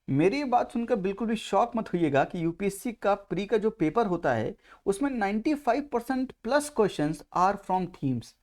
मेरी ये बात सुनकर बिल्कुल भी शॉक मत होइएगा कि यूपीएससी का प्री का जो पेपर होता है उसमें 95% plus questions are from themes.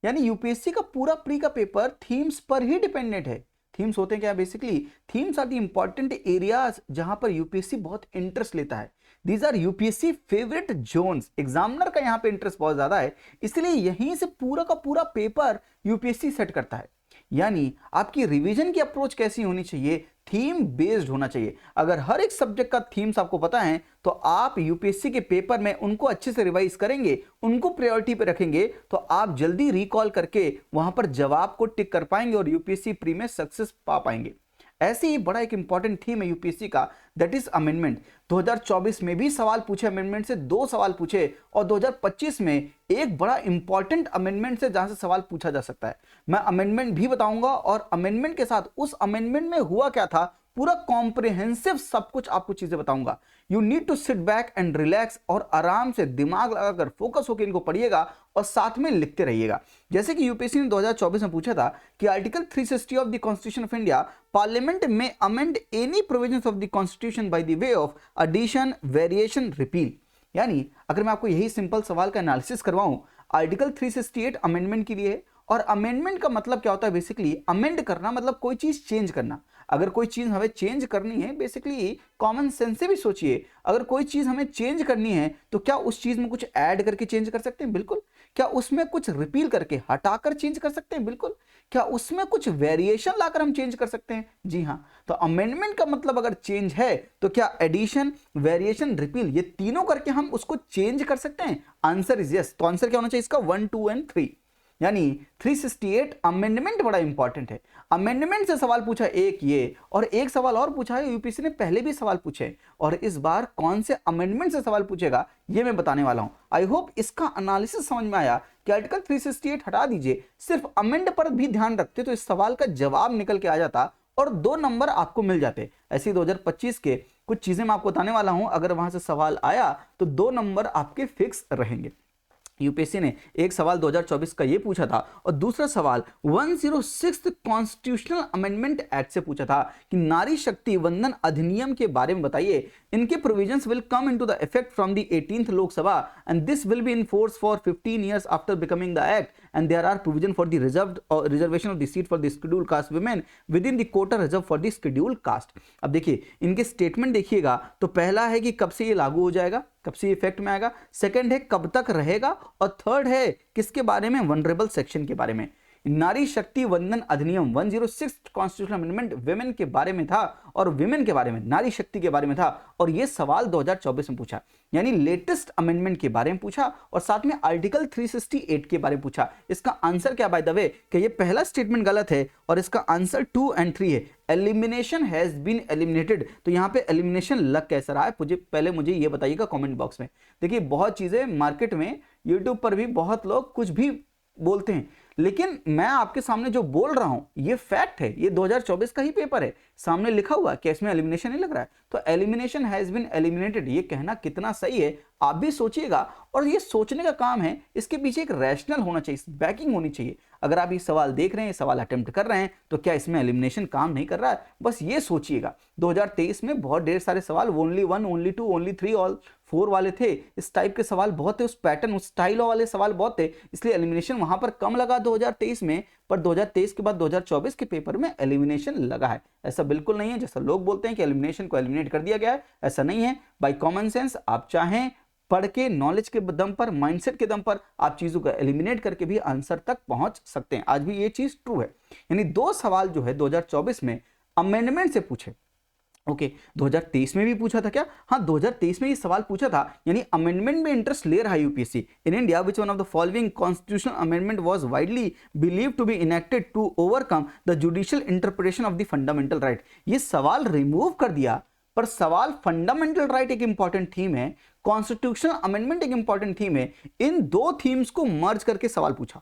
यानी यूपीएससी का पूरा प्री का पेपर थीम्स पर ही डिपेंडेंट है। थीम्स होते हैं क्या? Basically themes are the important areas जहां पर यूपीएससी बहुत इंटरेस्ट लेता है। These are UPSC favourite zones. Examiner का यहाँ पे इंटरेस्ट बहुत ज्यादा है, इसलिए यहीं से पूरा का पूरा पेपर यूपीएससी सेट करता है। यानी आपकी रिवीजन की अप्रोच कैसी होनी चाहिए? थीम बेस्ड होना चाहिए। अगर हर एक सब्जेक्ट का थीम्स आपको पता है तो आप यूपीएससी के पेपर में उनको अच्छे से रिवाइज करेंगे, उनको प्रायोरिटी पे रखेंगे, तो आप जल्दी रिकॉल करके वहां पर जवाब को टिक कर पाएंगे और यूपीएससी प्री में सक्सेस पा पाएंगे। ऐसे ही बड़ा एक इंपॉर्टेंट थीम है यूपीएससी का, दैट इज अमेंडमेंट। 2024 में भी सवाल पूछे अमेंडमेंट से, 2 सवाल पूछे, और 2025 में एक बड़ा इंपॉर्टेंट अमेंडमेंट से जहां से सवाल पूछा जा सकता है। मैं अमेंडमेंट भी बताऊंगा और अमेंडमेंट के साथ उस अमेंडमेंट में हुआ क्या था, पूरा कॉम्प्रिहेंसिव सब कुछ आपको चीजें बताऊंगा। You need to sit back and relax और आराम से दिमाग लगाकर फोकस होकर इनको पढ़िएगा और साथ में लिखते रहिएगा। जैसे कि यूपीएससी ने 2024 में पूछा था कि article 360 of the constitution of India, parliament में amend any provisions of the constitution by the way of addition, variation, repeal. यानी अगर मैं आपको यही सिंपल सवाल का एनालिसिस करवाऊं, आर्टिकल 368 अमेंडमेंट के लिए है। और अमेंडमेंट का मतलब क्या होता है? बेसिकली अमेंड करना मतलब कोई चीज चेंज करना। अगर कोई चीज हमें चेंज करनी है, बेसिकली कॉमन सेंस से भी सोचिए, अगर कोई चीज हमें चेंज करनी है तो क्या उस चीज में कुछ ऐड करके चेंज कर सकते हैं? बिल्कुल। क्या उसमें कुछ रिपील करके हटाकर चेंज कर सकते हैं? बिल्कुल। क्या उसमें कुछ वेरिएशन लाकर हम चेंज कर सकते हैं? जी हाँ। तो अमेंडमेंट का मतलब अगर चेंज है तो क्या एडिशन, वेरिएशन, रिपील, ये तीनों करके हम उसको चेंज कर सकते हैं? Answer is yes. तो आंसर क्या होना चाहिए इसका? 1, 2 एंड 3। यानी 368 अमेंडमेंट बड़ा इंपॉर्टेंट है। अमेंडमेंट से सवाल पूछा एक ये, और एक सवाल और पूछा है, यूपीएससी ने पहले भी सवाल पूछे, और इस बार कौन से अमेंडमेंट से सवाल पूछेगा ये मैं बताने वाला हूं। आई होप इसका एनालिसिस समझ में आया कि आर्टिकल 368 हटा दीजिए, सिर्फ अमेंड पर भी ध्यान रखते तो इस सवाल का जवाब निकल के आ जाता और 2 नंबर आपको मिल जाते। ऐसे 2025 के कुछ चीजें मैं आपको बताने वाला हूं, अगर वहां से सवाल आया तो 2 नंबर आपके फिक्स रहेंगे। यूपीएससी ने एक सवाल 2024 का ये पूछा था और दूसरा सवाल 106 कॉन्स्टिट्यूशनल अमेंडमेंट एक्ट से पूछा था कि नारी शक्ति वंदन अधिनियम के बारे में बताइए। इनके provisions will come into the effect from the 18th Lok Sabha and this will be in force for 15 years after becoming the act and there are provision for the reservation of the seat for the scheduled caste women within the quota reserve for the scheduled caste. अब देखिए इनके statement देखिएगा, तो पहला है कि कब से ये लागू हो जाएगा, कब से इफेक्ट में आएगा, सेकंड है कब तक रहेगा, और थर्ड है किसके बारे में? वनरेबल सेक्शन के बारे में। नारी शक्ति वंदन अधिनियम 106 कॉन्स्टिट्यूशनल अमेंडमेंट विमेन के बारे में था, और विमेन के बारे में, नारी शक्ति के बारे में था, और यह सवाल 2024 में पूछा। यानी लेटेस्ट अमेंडमेंट के बारे में पूछा और साथ में आर्टिकल 368 के बारे में पूछा। इसका आंसर क्या बाय द वे कि ये पहला स्टेटमेंट गलत है और इसका आंसर 2 एंड 3 है। एलिमिनेशन हैज बीन एलिमिनेटेड, तो यहां पे एलिमिनेशन लग कैसा रहा है मुझे ये बताइएगा कमेंट बॉक्स में। देखिए बहुत चीजें मार्केट में, यूट्यूब पर भी बहुत लोग कुछ भी बोलते हैं, लेकिन मैं आपके सामने जो बोल रहा हूं ये फैक्ट है, ये 2024 का ही पेपर है, सामने लिखा हुआ कि इसमें एलिमिनेशन नहीं लग रहा है। तो एलिमिनेशन हैज बीन एलिमिनेटेड, ये कहना कितना सही है आप भी सोचिएगा। और ये सोचने का काम है, इसके पीछे एक रैशनल होना चाहिए, बैकिंग होनी चाहिए। अगर आप ये सवाल देख रहे हैं, सवाल अटेम्प्ट कर रहे हैं, तो क्या इसमें एलिमिनेशन काम नहीं कर रहा है? बस ये सोचिएगा। 2023 में बहुत ढेर सारे सवाल ओनली 1, ओनली 2, ओनली 3, ऑल 4 वाले थे। इस टाइप के सवाल बहुत थे, उस पैटर्न, उस स्टाइल वाले सवाल बहुत थे, इसलिए एलिमिनेशन वहां पर कम लगा 2023 में। पर 2023 के बाद 2024 के पेपर में एलिमिनेशन लगा है। ऐसा बिल्कुल नहीं है जैसा लोग बोलते हैं कि एलिमिनेशन को एलिमिनेट कर दिया गया है, ऐसा नहीं है। बाय कॉमन सेंस आप चाहें पढ़ के, नॉलेज के दम पर, माइंडसेट के दम पर आप चीजों को एलिमिनेट करके भी आंसर तक पहुंच सकते हैं। आज भी ये चीज ट्रू है। यानी 2 सवाल जो है 2024 में अमेंडमेंट से पूछे। ओके 2023 में भी पूछा था क्या? हाँ 2023 में ये सवाल पूछा था। यानी अमेंडमेंट में इंटरेस्ट ले रहा है UPSC. In India which one of the following constitutional amendment was widely believed to be enacted to overcome the judicial interpretation of the fundamental right. ये सवाल रिमूव कर दिया, पर सवाल फंडामेंटल राइट एक इंपॉर्टेंट थीम है, कॉन्स्टिट्यूशनल अमेंडमेंट एक important theme है, इन 2 थीम्स को मर्ज करके सवाल पूछा।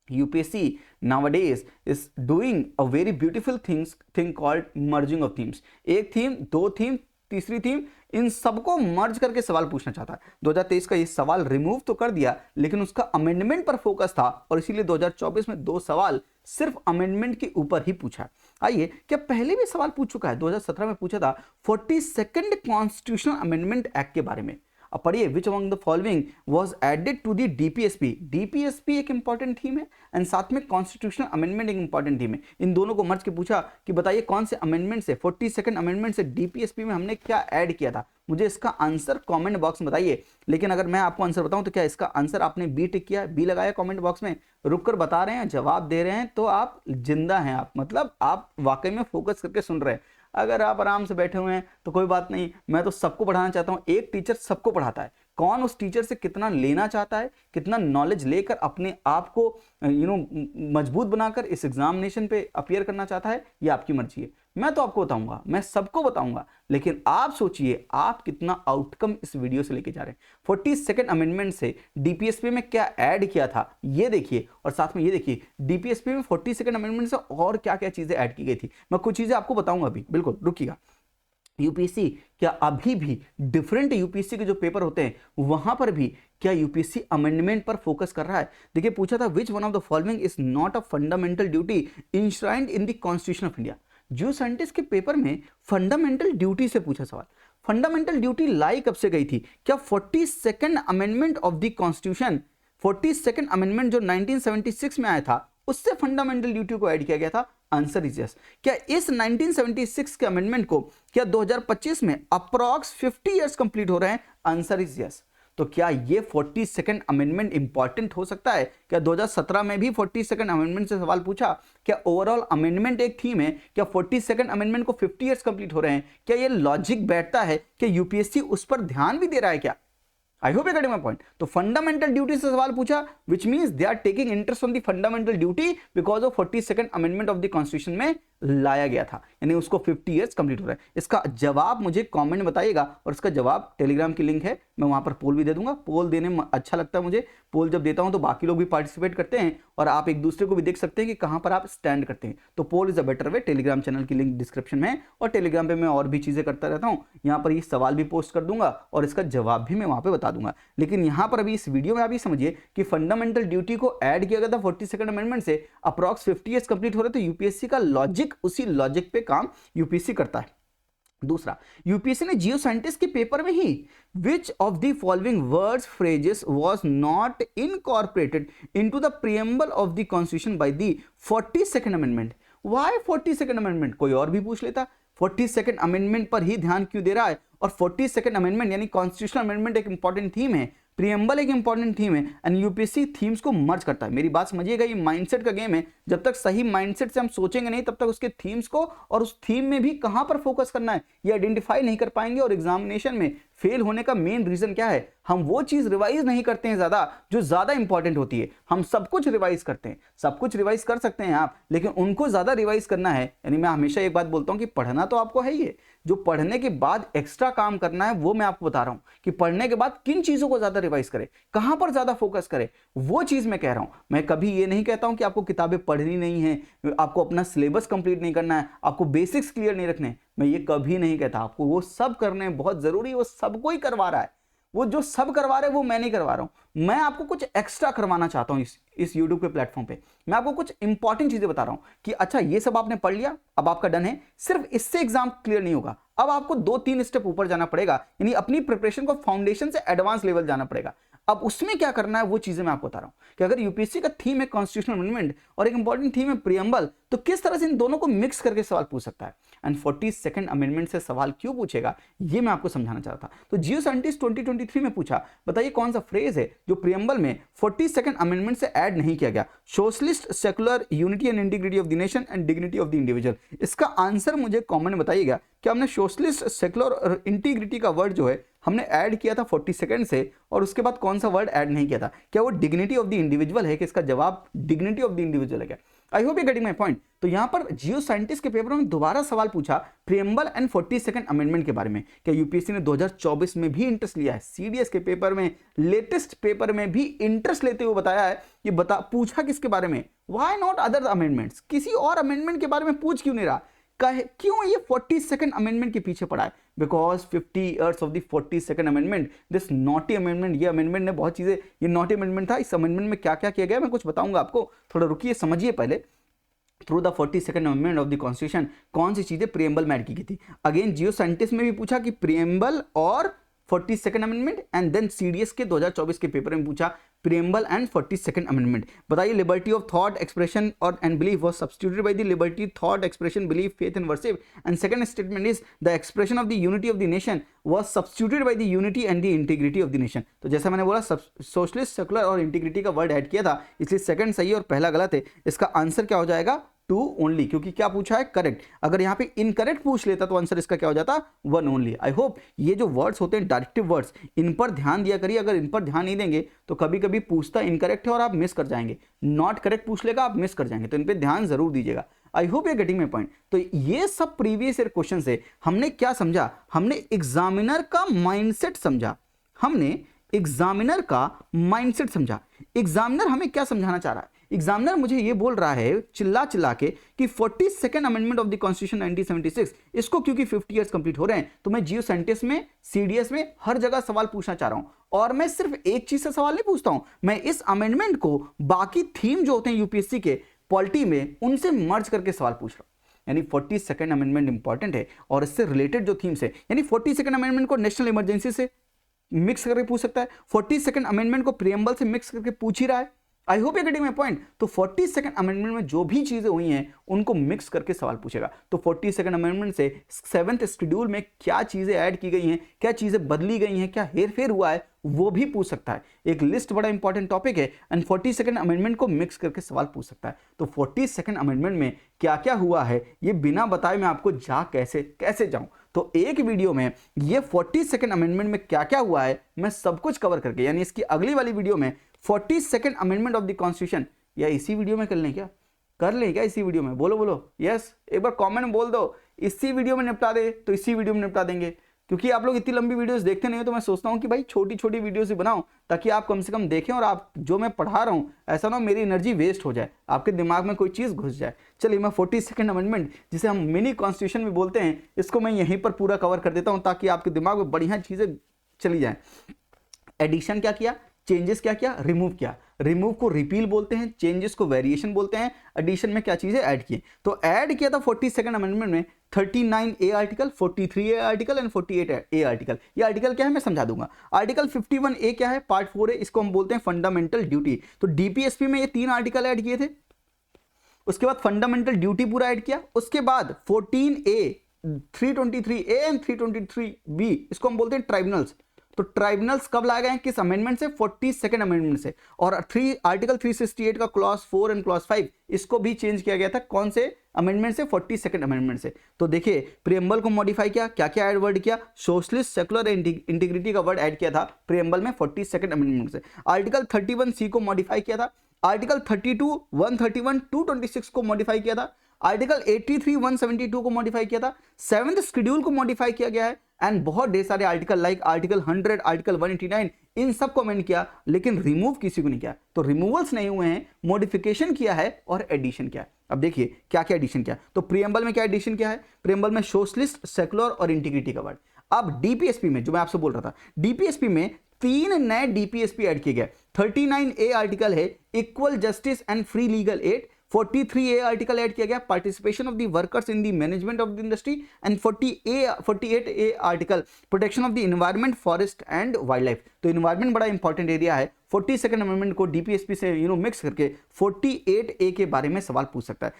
UPSC nowadays is doing a very beautiful thing called merging of themes। एक थीम, 2 थीम, तीसरी थीम, इन सबको मर्ज करके सवाल पूछना चाहता है। 2023 का ये सवाल रिमूव तो कर दिया, लेकिन उसका अमेंडमेंट पर फोकस था और इसीलिए 2024 में 2 सवाल सिर्फ अमेंडमेंट के ऊपर ही पूछा। आइए, क्या पहले भी सवाल पूछ चुका है, 2017 में पूछा था 42nd कॉन्स्टिट्यूशनल अमेंडमेंट एक्ट के बारे में। अब पढ़िए, which among the following was added to the DPSP. DPSP एक इंपॉर्टेंट थीम है एंड साथ में कॉन्स्टिट्यूशनल अमेंडमेंट एक इंपॉर्टेंट थीम है। इन दोनों को मर्ज के पूछा कि बताइए कौन से अमेंडमेंट से, 42nd अमेंडमेंट से डीपीएसपी में हमने क्या ऐड किया था। मुझे इसका आंसर कमेंट बॉक्स में बताइए। लेकिन अगर मैं आपको आंसर बताऊं तो क्या इसका आंसर आपने बी टिक किया, बी लगाया कमेंट बॉक्स में, रुककर बता रहे हैं, जवाब दे रहे हैं, तो आप जिंदा हैं, आप मतलब आप वाकई में फोकस करके सुन रहे हैं। अगर आप आराम से बैठे हुए हैं तो कोई बात नहीं, मैं तो सबको पढ़ाना चाहता हूं। एक टीचर सबको पढ़ाता है, कौन उस टीचर से कितना लेना चाहता है, कितना नॉलेज लेकर अपने आप को मजबूत बनाकर इस एग्जामिनेशन पे अपीयर करना चाहता है, ये आपकी मर्जी है। मैं तो आपको बताऊंगा, मैं सबको बताऊंगा, लेकिन आप सोचिए आप कितना आउटकम इस वीडियो से लेके जा रहे हैं। 42nd अमेंडमेंट से डीपीएसपी में क्या ऐड किया था ये देखिए, और साथ में ये देखिए डीपीएसपी में 42nd अमेंडमेंट से और क्या क्या चीजें ऐड की गई थी। मैं कुछ चीजें आपको बताऊंगा अभी, बिल्कुल रुकिएगा। यूपीएससी क्या अभी भी डिफरेंट यूपीएससी के जो पेपर होते हैं वहां पर भी क्या यूपीएससी अमेंडमेंट पर फोकस कर रहा है। देखिए, पूछा था which one of the following is not a fundamental duty enshrined in the constitution of India. Geoscientist के पेपर में फंडामेंटल ड्यूटी से पूछा सवाल। फंडामेंटल ड्यूटी लाई कब से गई थी? क्या 42nd amendment of the constitution, 42nd amendment जो 1976 में आया था उससे फंडामेंटल ड्यूटी को ऐड किया गया था? Answer is yes. क्या इस 1976 के अमेंडमेंट को क्या 2025 में अप्रॉक्स 50 इयर्स कंप्लीट हो रहे हैं? Answer is yes. तो क्या ये 42nd अमेंडमेंट इंपॉर्टेंट हो सकता है? क्या 2017 में भी 42nd अमेंडमेंट से सवाल पूछा? क्या ओवरऑल अमेंडमेंट एक थीम है? क्या 42nd अमेंडमेंट को 50 इयर्स कंप्लीट हो रहे हैं? क्या ये लॉजिक बैठता है कि यूपीएससी उस पर ध्यान भी दे रहा है क्या? I hope you getting my point. तो फंडामेंटल ड्यूटी से सवाल पूछा, which means they are taking interest on the fundamental duty because of 42nd amendment of the constitution में लाया गया था, यानी उसको 50 इयर्स कंप्लीट हो रहा है। इसका जवाब मुझे कमेंट में बताइएगा, और इसका जवाब टेलीग्राम की लिंक है, मैं वहां पर पोल भी दे दूंगा। पोल देने में अच्छा लगता है मुझे, पोल जब देता हूं तो बाकी लोग भी पार्टिसिपेट करते हैं और आप एक दूसरे को भी देख सकते हैं कि कहां पर आप स्टैंड करते हैं। तो poll is a better way. Telegram channel की लिंक डिस्क्रिप्शन में है, और टेलीग्राम पे मैं और भी चीजें करता रहता हूं। यहाँ पर ये सवाल भी पोस्ट कर दूंगा और इसका जवाब भी मैं वहां पर बता दूंगा। लेकिन यहाँ पर अभी इस वीडियो में आप ये समझिए कि फंडामेंटल ड्यूटी को ऐड किया गया था 42nd अमेंडमेंट से, अप्रॉक्स 50 इयर्स कंप्लीट हो रहे, तो यूपीएससी का लॉजिक, उसी लॉजिक पे काम यूपीएससी करता है। दूसरा, यूपीएससी ने जियो साइंटिस्ट के पेपर में ही which of the following words phrases was not incorporated into the preamble of the constitution by the 42nd amendment. Why 42nd amendment? कोई और भी पूछ लेता, 42nd अमेंडमेंट पर ही ध्यान क्यों दे रहा है? और 42nd अमेंडमेंट यानी कॉन्स्टिट्यूशनल अमेंडमेंट एक इंपॉर्टेंट थीम है, प्रीएम्बल एक इंपॉर्टेंट थीम है, एंड यूपीएससी थीम्स को मर्ज करता है। मेरी बात समझिएगा, ये माइंडसेट का गेम है। जब तक सही माइंडसेट से हम सोचेंगे नहीं, तब तक उसके थीम्स को और उस थीम में भी कहां पर फोकस करना है ये आइडेंटिफाई नहीं कर पाएंगे। और एग्जामिनेशन में फेल होने का मेन रीजन क्या है? हम वो चीज रिवाइज नहीं करते हैं ज्यादा जो ज्यादा इंपॉर्टेंट होती है। हम सब कुछ रिवाइज करते हैं, सब कुछ रिवाइज कर सकते हैं आप, लेकिन उनको ज्यादा रिवाइज करना है। यानी मैं हमेशा एक बात बोलता हूं कि पढ़ना तो आपको है ही है, जो पढ़ने के बाद एक्स्ट्रा काम करना है वो मैं आपको बता रहा हूं कि पढ़ने के बाद किन चीजों को ज्यादा रिवाइज करें, कहां पर ज्यादा फोकस करें, वो चीज मैं कह रहा हूं। मैं कभी ये नहीं कहता हूं कि आपको किताबें पढ़नी नहीं है, आपको अपना सिलेबस कंप्लीट नहीं करना है, आपको बेसिक्स क्लियर नहीं रखने, मैं ये कभी नहीं कहता। आपको वो सब करने बहुत जरूरी है, वो सबको ही करवा रहा है। वो जो सब करवा रहे हैं वो मैं नहीं करवा रहा हूं, मैं आपको कुछ एक्स्ट्रा करवाना चाहता हूं इस YouTube के प्लेटफॉर्म पे। मैं आपको कुछ इंपॉर्टेंट चीजें बता रहा हूं कि अच्छा ये सब आपने पढ़ लिया, अब आपका डन है। सिर्फ इससे एग्जाम क्लियर नहीं होगा, अब आपको 2-3 स्टेप ऊपर जाना पड़ेगा, यानी अपनी प्रिपरेशन को फाउंडेशन से एडवांस लेवल जाना पड़ेगा। अब उसमें क्या करना है वो चीजें मैं आपको बता रहा हूं कि अगर यूपीएससी का थीम है कॉन्स्टिट्यूशनल अमेंडमेंट और एक इंपॉर्टेंट थीम है प्रीएम्बल, तो किस तरह से इन दोनों को मिक्स करके सवाल पूछ सकता है। एंड 42nd अमेंडमेंट से सवाल क्यों पूछेगा ये मैं आपको समझाना चाहता था। तो जियो साइंटिस्ट 2023 में पूछा, बताइए कौन सा फ्रेज है जो प्रीएम्बल में 42nd अमेंडमेंट से ऐड नहीं किया गया? Socialist, secular, unity and integrity of the nation and dignity of the individual. इसका आंसर मुझे कमेंट में बताइएगा कि हमने सोशलिस्ट, सेकुलर और इंटीग्रिटी का वर्ड जो है हमने ऐड किया था 42nd से, और उसके बाद कौन सा वर्ड ऐड नहीं किया था? क्या वो डिग्निटी ऑफ द इंडिविजुअल है? कि इसका जवाब डिग्निटी ऑफ द इंडिविजुअल है क्या? I hope you getting my point. तो यहां पर जियो साइंटिस्ट के पेपर में दोबारा सवाल पूछा प्रीएम्बल एंड 42nd अमेंडमेंट के बारे में। क्या यूपीएससी ने 2024 में भी इंटरेस्ट लिया है? सीडीएस के पेपर में, लेटेस्ट पेपर में भी इंटरेस्ट लेते हुए बताया है कि पूछा किसके बारे में? Why not other amendments? किसी और अमेंडमेंट के बारे में पूछ क्यों नहीं रहा? क्यों ये 42nd अमेंडमेंट के पीछे पड़ा है? Because 50 years of the 42nd amendment, this naughty amendment, ये अमेंडमेंट ने बहुत चीजें, ये नॉटी अमेंडमेंट था, इस अमेंडमेंट में क्या क्या किया गया मैं कुछ बताऊंगा आपको, थोड़ा रुकिए समझिए पहले। Through the 42nd amendment of the constitution कौन सी चीजें प्रीएम्बल में ऐड की गई थी? अगेन जियो साइंटिस्ट में भी पूछा कि प्रीएम्बल और 42nd amendment, and then CDS के 2024 के पेपर में पूछा प्रीएम्बल एंड 42nd अमेंडमेंट। बताइए, लिबर्टी ऑफ थॉट एक्सप्रेशन और and belief was substituted by the liberty thought expression belief faith and worship, and second statement is the expression of the unity of the nation was substituted by the unity and the integrity of the nation. तो जैसा मैंने बोला socialist, secular और integrity का word add किया था, इसलिए second सही और पहला गलत है। इसका आंसर क्या हो जाएगा? 2 ओनली, क्योंकि क्या पूछा है? करेक्ट। अगर यहाँ पे इनकरेक्ट पूछ लेता तो आंसर इसका क्या हो जाता? 1 ओनली। आई होप ये जो वर्ड्स होते हैं डायरेक्टिव वर्ड्स, इन पर ध्यान दिया करिए। अगर इन पर ध्यान नहीं देंगे तो कभी कभी पूछता इनकरेक्ट है और आप मिस कर जाएंगे, नॉट करेक्ट पूछ लेगा आप मिस कर जाएंगे, तो इन पर ध्यान जरूर दीजिएगा। आई होप ये गेटिंग माय पॉइंट। तो ये सब प्रीवियस ईयर क्वेश्चन से हमने क्या समझा? हमने एग्जामिनर का माइंडसेट समझा, हमने एग्जामिनर का माइंडसेट समझा। एग्जामिनर हमें क्या समझाना चाह रहा है? एग्जामिनर मुझे ये बोल रहा है चिल्ला चिल्ला के कि 42nd amendment of the constitution 1976, इसको क्योंकि 50 इयर्स कंप्लीट हो रहे हैं तो मैं जियो साइंटिस्ट में, सीडीएस में हर जगह सवाल पूछना चाह रहा हूं। और मैं सिर्फ एक चीज से सवाल नहीं पूछता हूं, मैं इस अमेंडमेंट को बाकी थीम जो होते हैं यूपीएससी के पॉलिटी में, उनसे मर्ज करके सवाल पूछ रहा हूं। यानी 42nd अमेंडमेंट इंपॉर्टेंट है और इससे रिलेटेड जो थीम्स है, यानी 42nd अमेंडमेंट को नेशनल इमरजेंसी से मिक्स करके पूछ सकता है, 42nd अमेंडमेंट को प्रीएम्बल से मिक्स करके पूछ ही रहा है। आई hope you getting my point. तो 42nd अमेंडमेंट में जो भी चीजें हुई हैं उनको मिक्स करके सवाल पूछेगा। तो 42nd अमेंडमेंट से 7th शेड्यूल में क्या चीजें ऐड की गई हैं, क्या चीजें बदली गई हैं, क्या हेरफेर हुआ है, वो भी पूछ सकता है। एक लिस्ट बड़ा इंपॉर्टेंट टॉपिक है एंड 42nd अमेंडमेंट को मिक्स करके सवाल पूछ सकता है। तो 42nd अमेंडमेंट में क्या क्या हुआ है ये बिना बताए मैं आपको जा कैसे जाऊं। तो एक वीडियो में ये 42nd अमेंडमेंट में क्या क्या हुआ है मैं सब कुछ कवर करके, यानी इसकी अगली वाली वीडियो में 42nd amendment of the constitution, या इसी वीडियो में कर लें क्या? कर लें क्या इसी वीडियो में? बोलो बोलो यस, एक बार कमेंट में बोल दो इसी वीडियो में निपटा दे, तो इसी वीडियो में निपटा देंगे। क्योंकि आप लोग इतनी लंबी वीडियोस देखते नहीं हो, तो मैं सोचता हूँ कि भाई छोटी छोटी वीडियोस ही बनाओ ताकि आप कम से कम देखें, और आप जो मैं पढ़ा रहा हूँ ऐसा ना मेरी एनर्जी वेस्ट हो जाए, आपके दिमाग में कोई चीज़ घुस जाए। चलिए मैं 42nd अमेंडमेंट, जिसे हम मिनी कॉन्स्टिट्यूशन भी बोलते हैं, इसको मैं यहीं पर पूरा कवर कर देता हूँ ताकि आपके दिमाग में बढ़िया चीज़ें चली जाएँ। एडिशन क्या किया, चेंजेस क्या किया, रिमूव किया। रिमूव को रिपील बोलते हैं, चेंजेस को वेरिएशन बोलते हैं, एडिशन में क्या चीजें ऐड की। तो ऐड किया था 42nd अमेंडमेंट में 39A article, 43A article and 48A article. ये आर्टिकल क्या है मैं समझा दूंगा। आर्टिकल 51A क्या है, पार्ट 4 है, इसको हम बोलते हैं फंडामेंटल ड्यूटी। तो डीपीएसपी में ये 3 आर्टिकल ऐड किए थे, उसके बाद फंडामेंटल ड्यूटी पूरा ऐड किया, उसके बाद 14A, 323A एंड 323B, इसको हम बोलते हैं ट्राइब्यूनल्स। तो ट्राइब्यूनल्स कब लाए गए हैं, किस अमेंडमेंट से? 42nd अमेंडमेंट से। और आर्टिकल 368 का क्लॉज 4 एंड क्लॉज 5, इसको भी चेंज किया गया था। कौन से अमेंडमेंट से? 42nd अमेंडमेंट से। तो देखिए प्रीएम्बल को मॉडिफाई किया, क्या क्या ऐड वर्ड किया, सोशलिस्ट, सेकुलर, इंटीग्रिटी का वर्ड ऐड किया था प्रीएम्बल में 42nd अमेंडमेंट से। आर्टिकल 31C को मॉडिफाई किया था, आर्टिकल 32, 131, 226 को मॉडिफाई किया था, आर्टिकल 83, 172 को मॉडिफाई किया था, 7th शेड्यूल को मॉडिफाई किया गया है, एंड बहुत ढेर सारे आर्टिकल लाइक आर्टिकल 100, आर्टिकल 189, इन सब को अमेंड किया, लेकिन रिमूव किसी को नहीं किया। तो रिमूवल्स नहीं हुए हैं, मॉडिफिकेशन किया है और एडिशन किया है। अब देखिए क्या क्या एडिशन किया। तो प्रीएम्बल में क्या एडिशन किया है? प्रीएम्बल में सोशलिस्ट, सेकुलर और इंटीग्रिटी का वर्ड। अब डीपीएसपी में, जो मैं आपसे बोल रहा था, डीपीएसपी में 3 नए डीपीएसपी ऐड किए गए। 39A आर्टिकल है equal justice and free legal aid, 43A article add किया गया participation of the workers in the management of the industry, and 48A article protection of the environment, forest and wild life. तो environment बड़ा important area है, 42nd amendment को DPSP से mix करके 48A के बारे में सवाल पूछ सकता है।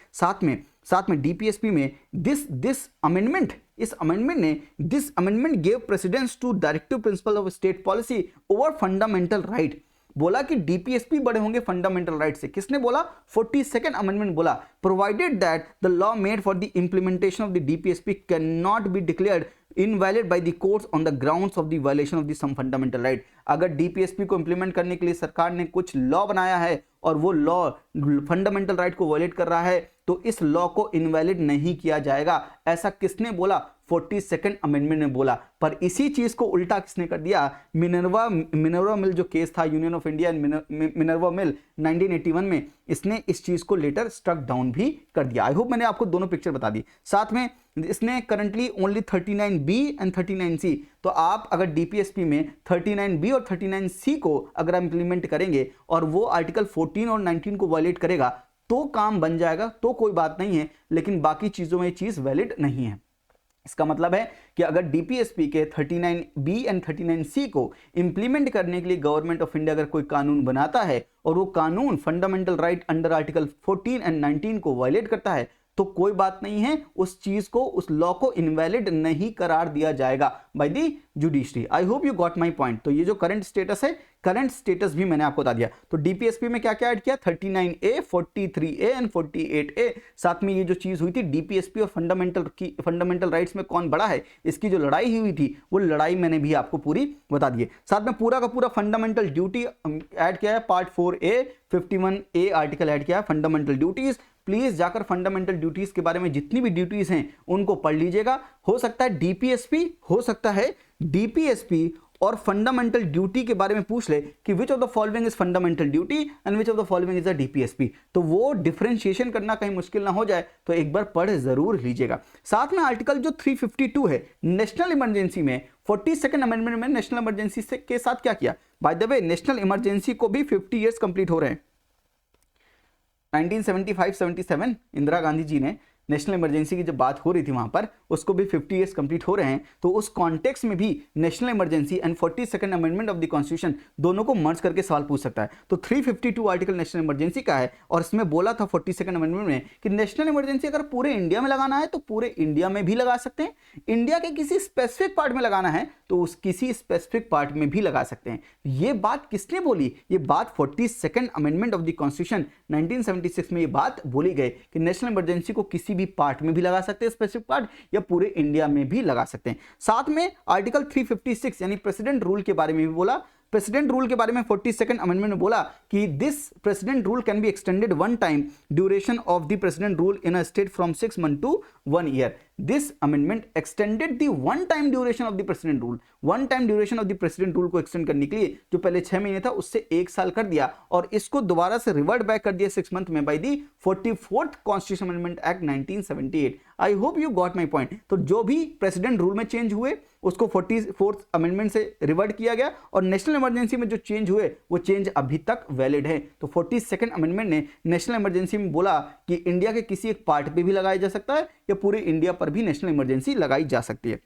साथ में डीपीएसपी में दिस अमेंडमेंट, इस अमेंडमेंट ने this amendment gave precedence to directive principle of state policy over fundamental right. बोला कि डीपीएसपी बड़े होंगे फंडामेंटल राइट से। किसने बोला? 42nd अमेंडमेंट बोला। Provided that the law made for the implementation of the DPSP can not be declared invalid by the courts on the grounds of the violation of the some fundamental right. अगर DPSP को implement करने के लिए सरकार ने कुछ law बनाया है और वो लॉ फंडामेंटल राइट को वायलेट कर रहा है, तो इस लॉ को इनवैलिड नहीं किया जाएगा। ऐसा किसने बोला? 42nd अमेंडमेंट ने बोला। पर इसी चीज को उल्टा किसने कर दिया, मिनर्वा मिल जो केस था, Union of India and Minerva mill 1981 में, इसने इस चीज को लेटर स्ट्रक डाउन भी कर दिया। आई होप मैंने आपको दोनों पिक्चर बता दी। साथ में इसने currently only 39B and 39C, तो आप अगर डीपीएसपी में 39B और 39C को अगर आप इंप्लीमेंट करेंगे और वो आर्टिकल 14 और 19 को वायलेट करेगा तो काम बन जाएगा, तो कोई बात नहीं है, लेकिन बाकी चीजों में ये चीज वैलिड नहीं है। इसका मतलब है कि अगर डीपीएसपी के 39B एंड 39C को इंप्लीमेंट करने के लिए गवर्नमेंट ऑफ इंडिया अगर कोई कानून बनाता है और वो कानून fundamental right under article 14 and 19 को वायलेट करता है तो कोई बात नहीं है, उस चीज को, उस लॉ को इनवैलिड नहीं करार दिया जाएगा by the judiciary. I hope you got my point. तो ये जो करंट स्टेटस है, करंट स्टेटस भी मैंने आपको बता दिया। तो डीपीएसपी में क्या क्या ऐड किया, 39A, 43A एंड 48A। साथ में ये जो चीज हुई थी डीपीएसपी और फंडामेंटल राइट्स में कौन बड़ा है, इसकी जो लड़ाई हुई थी वो लड़ाई मैंने भी आपको पूरी बता दी है। साथ में पूरा का पूरा फंडामेंटल ड्यूटी ऐड किया है, part 4A 51A article add किया है, फंडामेंटल ड्यूटीज। प्लीज जाकर फंडामेंटल ड्यूटीज के बारे में जितनी भी ड्यूटीज हैं उनको पढ़ लीजिएगा। हो सकता है डीपीएसपी, हो सकता है डीपीएसपी और फंडामेंटल ड्यूटी के बारे में पूछ ले कि विच of the following is fundamental duty and which of the following is a DPSP, तो वो डिफरेंशिएशन करना कहीं मुश्किल ना हो जाए, तो एक बार पढ़ जरूर लीजिएगा। साथ में आर्टिकल जो 352 है नेशनल इमरजेंसी में, 42nd अमेंडमेंट में नेशनल इमरजेंसी के साथ क्या किया, bye the way national emergency को भी 50 ईयर्स कंप्लीट हो रहे हैं। 1975-77 इंदिरा गांधी जी ने नेशनल इमरजेंसी की जब बात हो रही थी वहां पर, उसको भी 50 ईयर्स कंप्लीट हो रहे हैं, तो उस कॉन्टेक्स्ट में भी national emergency and 42nd amendment of the constitution दोनों को मर्ज करके सवाल पूछ सकता है। तो 352 आर्टिकल नेशनल इमरजेंसी का है और इसमें बोला था 42nd अमेंडमेंट में कि नेशनल इमरजेंसी अगर पूरे इंडिया में लगाना है तो पूरे इंडिया में भी लगा सकते हैं, इंडिया के किसी स्पेसिफिक पार्ट में लगाना है तो उस किसी स्पेसिफिक पार्ट में भी लगा सकते हैं। ये बात किसने बोली, ये बात 42nd amendment of the constitution 1976 में ये बात बोली गई कि नेशनल इमरजेंसी को किसी भी पार्ट में भी लगा सकते हैं, स्पेसिफिक पार्ट, या पूरे इंडिया में भी लगा सकते हैं। साथ में आर्टिकल 356 यानी प्रेसिडेंट रूल के बारे में भी बोला। प्रेसिडेंट रूल के बारे में 42nd अमेंडमेंट ने बोला कि this president rule can be extended one time duration of the president rule in a state from 6 month to 1 year. This amendment extended the one time duration of the president rule, one time duration of the president rule को extend करने के लिए जो पहले 6 महीने था उससे 1 साल कर दिया और इसको दोबारा से रिवर्ट बैक कर दिया 6 मंथ में by the 44th constitution amendment act 1978। I hope you got my point. तो जो भी प्रेसिडेंट रूल में चेंज हुए उसको 44th अमेंडमेंट से रिवर्ट किया गया और नेशनल इमरजेंसी में जो चेंज हुए वो चेंज अभी तक वैलिड है। तो 42nd अमेंडमेंट ने नेशनल इमरजेंसी में बोला कि इंडिया के किसी एक पार्ट पे भी लगाया जा सकता है या पूरे इंडिया पर भी नेशनल इमरजेंसी लगाई जा सकती है।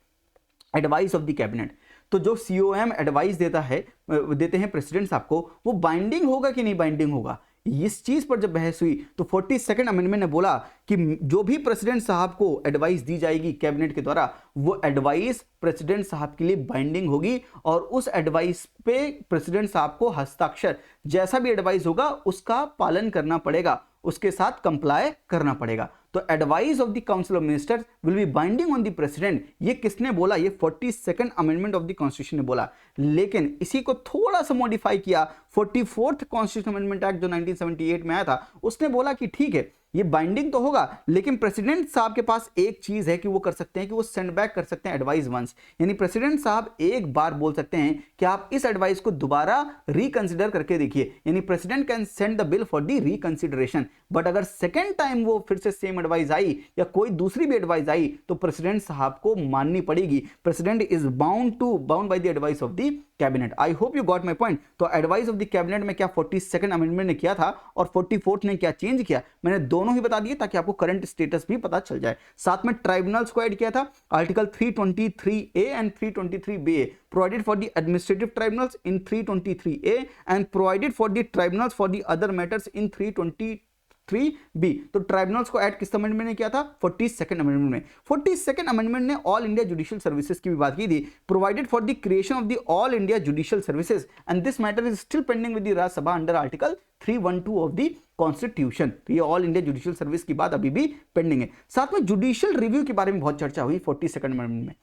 एडवाइस ऑफ द कैबिनेट, तो जो सीओएम एडवाइस देते हैं प्रेसिडेंट साहब को, वो बाइंडिंग होगा कि नहीं बाइंडिंग होगा, इस चीज पर जब बहस हुई तो 42nd अमेंडमेंट ने बोला कि जो भी प्रेसिडेंट साहब को एडवाइस दी जाएगी कैबिनेट के द्वारा वो एडवाइस प्रेसिडेंट साहब के लिए बाइंडिंग होगी और उस एडवाइस पे प्रेसिडेंट साहब को हस्ताक्षर, जैसा भी एडवाइस होगा उसका पालन करना पड़ेगा, उसके साथ कंप्लाई करना पड़ेगा। तो advice of the council of ministers will be binding on the president. ये किसने बोला, ये 42nd amendment of the constitution ने बोला। लेकिन इसी को थोड़ा सा मॉडिफाई किया 44th कॉन्स्टिट्यूशन अमेंडमेंट एक्ट जो 1978 में आया था, उसने बोला कि ठीक है ये बाइंडिंग तो होगा लेकिन प्रेसिडेंट साहब के पास एक चीज है कि वो कर सकते हैं कि वो सेंड बैक कर सकते हैं एडवाइस वंस, यानी प्रेसिडेंट साहब एक बार बोल सकते हैं कि आप इस एडवाइस को दोबारा रिकंसिडर करके देखिए, यानी president can send the bill for the reconsideration. But अगर सेकेंड टाइम वो फिर से सेम एडवाइस आई या कोई दूसरी भी एडवाइस आई तो प्रेसिडेंट साहब को माननी पड़ेगी। President is bound by the advice of the cabinet. I hope you got my point. तो एडवाइस ऑफ द कैबिनेट में क्या 42nd अमेंडमेंट ने किया था और 44th ने क्या चेंज किया, मैंने दोनों ही बता दिए ताकि आपको करंट स्टेटस भी पता चल जाए। साथ में ट्राइब्यूनल्स को ऐड किया था, article 323A and 323B provided for the administrative tribunals in 323A and provided for the tribunals for the other matters in 323B। तो ट्राइब्यूनल्स को ऐड किस अमेंडमेंट ने किया था, 42nd अमेंडमेंट में। 42nd अमेंडमेंट ने ऑल इंडिया जुडिशियल सर्विसेज की भी बात की थी, provided for the creation of the all India judicial services and this matter is still pending with the Rajya Sabha under article 312 of the constitution. तो ये all India judicial service की बात अभी भी पेंडिंग है। साथ में जुडिशियल रिव्यू के बारे में बहुत चर्चा हुई 42nd अमेंडमेंट में।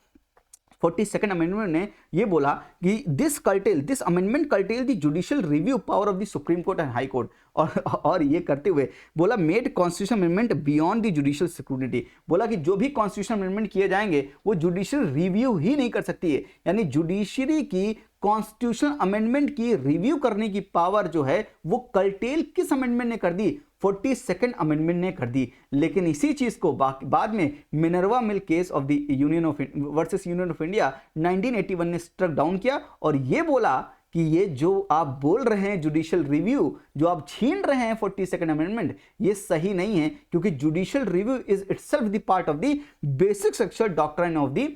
42nd अमेंडमेंट ने ये बोला कि this amendment cartel the judicial review power of the supreme court and high court, और ये करते हुए बोला made constitution amendment beyond the judicial security, बोला कि जो भी कॉन्स्टिट्यूशन अमेंडमेंट किए जाएंगे वो जुडिशियल रिव्यू ही नहीं कर सकती है, यानी जुडिशरी की कॉन्स्टिट्यूशन अमेंडमेंट की रिव्यू करने की पावर जो है वो कर्टेल किस अमेंडमेंट ने कर दी, 42nd अमेंडमेंट ने कर दी। लेकिन इसी चीज को बाद में Minerva mill case of the union of India 1981 ने स्ट्रक डाउन किया और ये बोला कि ये जो आप बोल रहे हैं जुडिशियल रिव्यू, जो आप छीन रहे हैं 42nd अमेंडमेंट, ये सही नहीं है, क्योंकि judicial review is itself the part of the basic structure doctrine of the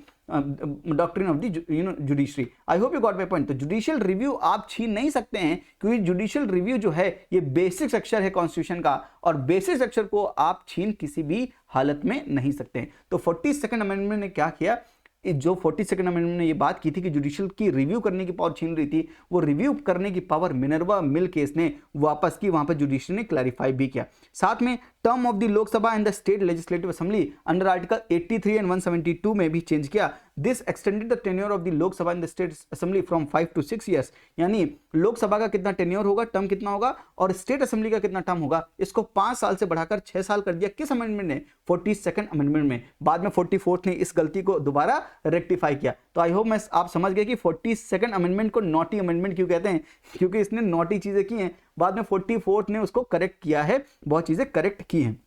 judiciary. I hope you got my point. तो जुडिशियल रिव्यू आप छीन नहीं सकते हैं, क्योंकि जुडिशियल रिव्यू जो है ये बेसिक स्ट्रक्चर है कॉन्स्टिट्यूशन का, और बेसिक स्ट्रक्चर को आप छीन किसी भी हालत में नहीं सकते हैं। तो 42nd अमेंडमेंट ने क्या किया, जो 42nd अमेंडमेंट ने ये बात की थी कि जुडिशियल की रिव्यू करने की पावर छीन रही थी, वो रिव्यू करने की पावर मिनर्वा मिल केस ने वापस की, वहां पर जुडिशियल ने क्लैरिफाई भी किया। साथ में term of the Lok Sabha and the state legislative assembly under article 83 and 172 में भी चेंज किया। This extended the tenure of the Lok Sabha and the state assembly from 5 to 6 years, यानी लोकसभा का कितना टेन्योर होगा, टर्म कितना होगा, और स्टेट असेंबली का कितना टर्म होगा, इसको 5 साल से बढ़ाकर 6 साल कर दिया। किस अमेंडमेंट ने, 42nd अमेंडमेंट में। बाद में 44th ने इस गलती को दोबारा रेक्टिफाई किया। तो आई होप मैं आप समझ गए कि 42nd अमेंडमेंट को नॉटी अमेंडमेंट क्यों कहते हैं, क्योंकि इसने नॉटी चीजें की हैं। बाद में 44th ने उसको करेक्ट किया है, बहुत चीजें करेक्ट की हैं।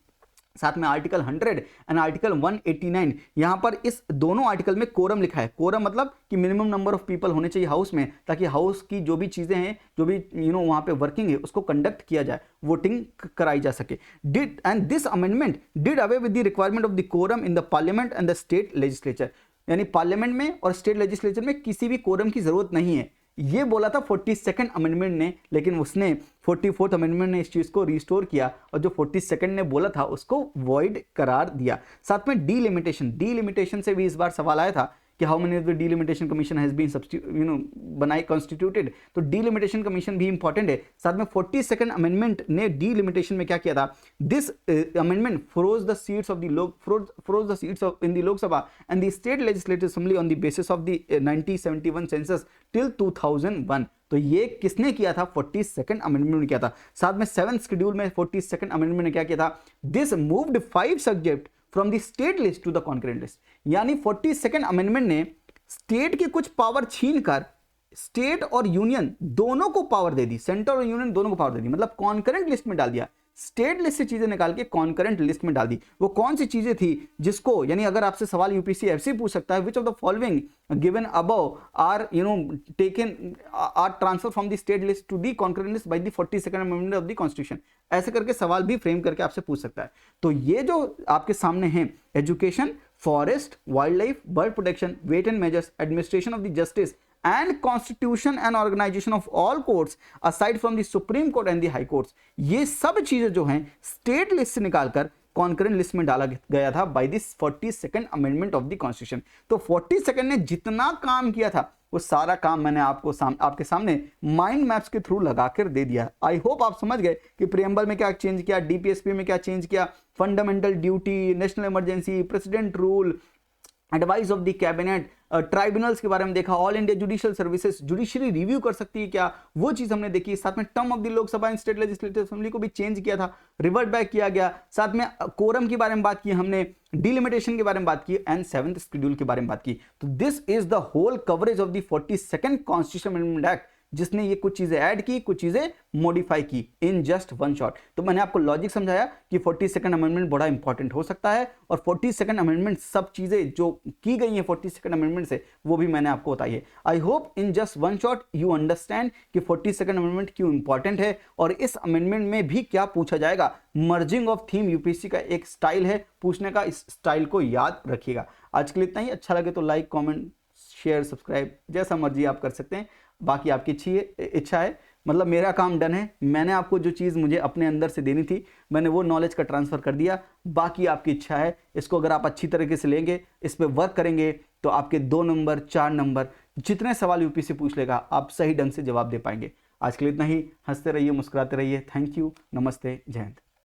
साथ में आर्टिकल 100 एंड आर्टिकल 189, यहां पर इस दोनों आर्टिकल में कोरम लिखा है। कोरम मतलब कि मिनिमम नंबर ऑफ पीपल होने चाहिए हाउस में, ताकि हाउस की जो भी चीजें हैं, जो भी वहां पे वर्किंग है, उसको कंडक्ट किया जाए, वोटिंग कराई जा सके। And this amendment did away with the requirement of the quorum in the parliament and the state legislature, यानी पार्लियामेंट में और स्टेट लेजिस्लेचर में किसी भी कोरम की जरूरत नहीं है, ये बोला था 42nd अमेंडमेंट ने। लेकिन उसने 44th अमेंडमेंट ने इस चीज को रिस्टोर किया, और जो 42nd ने बोला था उसको वॉइड करार दिया। साथ में डीलिमिटेशन से भी इस बार सवाल आया था कि how many of the delimitation commission has been बनाई कॉन्स्टिट्यूटेड, तो डीलिमिटेशन कमीशन भी इंपॉर्टेंट है। साथ में 42nd अमेंडमेंट ने डीलिमिटेशन में क्या किया था, this amendment froze the seats of in the Lok Sabha and the state legislative assembly on the basis of the 1971 census till 2001। तो ये किसने किया था, 42nd अमेंडमेंट ने किया था। साथ में 7th शेड्यूल में 42nd अमेंडमेंट ने क्या किया था, this moved 5 subject from the state list to the concurrent list, यानी 42nd अमेंडमेंट ने स्टेट की कुछ पावर छीनकर स्टेट और यूनियन दोनों को पावर दे दी, सेंटर और यूनियन दोनों को पावर दे दी, मतलब कॉन्करेंट लिस्ट में डाल दिया। स्टेट लिस्ट से चीजें निकाल के कॉन्करेंट लिस्ट में डाल दी। वो कौन सी चीजें थी जिसको, यानी अगर आपसे सवाल यूपीएससी ऐसे पूछ सकता है, which of the following given above are taken are transfer from the state list to the concurrent list by the 42nd amendment of the constitution, ऐसे करके सवाल भी फ्रेम करके आपसे पूछ सकता है। तो ये जो आपके सामने है, education, forest, wildlife, bird protection, weight and measures, administration of the justice and constitution and organization of all courts aside from the supreme court and the high courts, ये सब चीजें जो हैं स्टेट लिस्ट से निकालकर concurrent list में डाला गया था by this 42nd amendment of the constitution. तो 42nd ने जितना काम किया था वो सारा काम मैंने आपके सामने माइंड मैप्स के थ्रू लगाकर दे दिया। आई होप आप समझ गए कि प्रियम्बल में क्या चेंज किया, डीपीएसपी में क्या चेंज किया, fundamental duty, national emergency, president rule, advice of the cabinet, tribunals के बारे में देखा, all India judicial services, judiciary review कर सकती है क्या, वो चीज हमने देखी। साथ में term of the Lok Sabha and state legislative assembly को भी चेंज किया था, रिवर्ट बैक किया गया। साथ में कोरम के बारे में बात की हमने, डिलिमिटेशन के बारे में बात की, एंड 7th शेड्यूल के बारे में बात की। तो this is the whole coverage of the 42nd constitution amendment act, जिसने ये कुछ चीजें ऐड की, कुछ चीजें मॉडिफाई की इन जस्ट वन शॉट। तो मैंने आपको लॉजिक समझाया कि 42nd अमेंडमेंट बड़ा इंपॉर्टेंट हो सकता है, और 42nd अमेंडमेंट सब चीजें जो की गई हैं 42nd अमेंडमेंट से, वो भी मैंने आपको बताई है। I hope in just one shot you understand कि 42nd अमेंडमेंट क्यों इंपॉर्टेंट है, और इस अमेंडमेंट में भी क्या पूछा जाएगा। मर्जिंग ऑफ थीम यूपीएससी का एक स्टाइल है पूछने का, इस स्टाइल को याद रखिएगा। आज के लिए इतना ही। अच्छा लगे तो लाइक, कॉमेंट, शेयर, सब्सक्राइब, जैसा मर्जी आप कर सकते हैं। बाकी आपकी इच्छा है, मतलब मेरा काम डन है। मैंने आपको जो चीज़ मुझे अपने अंदर से देनी थी, मैंने वो नॉलेज का ट्रांसफ़र कर दिया। बाकी आपकी इच्छा है, इसको अगर आप अच्छी तरीके से लेंगे, इस पर वर्क करेंगे, तो आपके 2 नंबर 4 नंबर जितने सवाल यूपीएससी पूछ लेगा, आप सही ढंग से जवाब दे पाएंगे। आज के लिए इतना ही। हंसते रहिए, मुस्कुराते रहिए। थैंक यू, नमस्ते, जय हिंद।